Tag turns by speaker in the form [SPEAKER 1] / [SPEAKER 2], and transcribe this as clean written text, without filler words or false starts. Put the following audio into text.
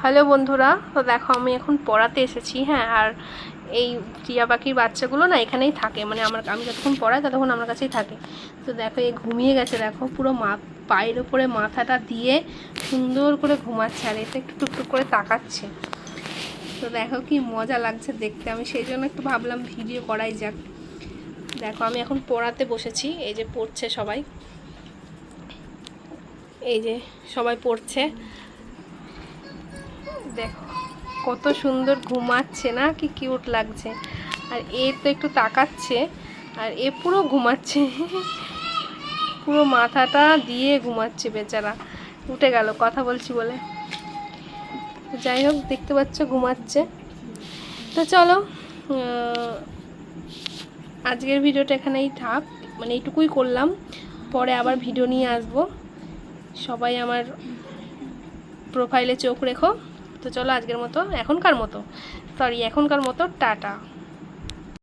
[SPEAKER 1] Hello বন্ধুরা, তো দেখো আমি এখন পড়াতে এসেছি। হ্যাঁ, আর এই টিয়া পাখির বাচ্চাগুলো না এখানেই থাকে, মানে আমি যতক্ষণ পড়াই ততক্ষণ আমার কাছেই থাকে। তো দেখো এই ঘুমিয়ে গেছে, দেখো পুরো পায়ের উপরে মাথাটা দিয়ে সুন্দর করে ঘুমাচ্ছে, আর এটা একটু টুকটুক করে তাকাচ্ছে। তো দেখো কি মজা লাগছে দেখতে, আমি সেই জন্য একটু ভাবলাম ভিডিও করাই যাক। দেখো আমি এখন পড়াতে বসেছি, এই যে পড়ছে সবাই, এই যে সবাই পড়ছে। দেখো কত সুন্দর ঘুমাচ্ছে না, কি কিউট লাগছে। আর এ তো একটু তাকাচ্ছে, আর এ পুরো ঘুমাচ্ছে পুরো মাথাটা দিয়ে ঘুমাচ্ছে বেচারা, উঠে গেল কথা বলছি বলে। তো যাই হোক, দেখতে পাচ্ছ ঘুমাচ্ছে। তো চলো আজকের ভিডিওটা এখানেই থাক, মানে এইটুকুই করলাম, পরে আবার ভিডিও নিয়ে আসবো। সবাই আমার প্রোফাইলে চোখ রেখো। তো চলো আজকের মতো, এখনকার মতো টাটা।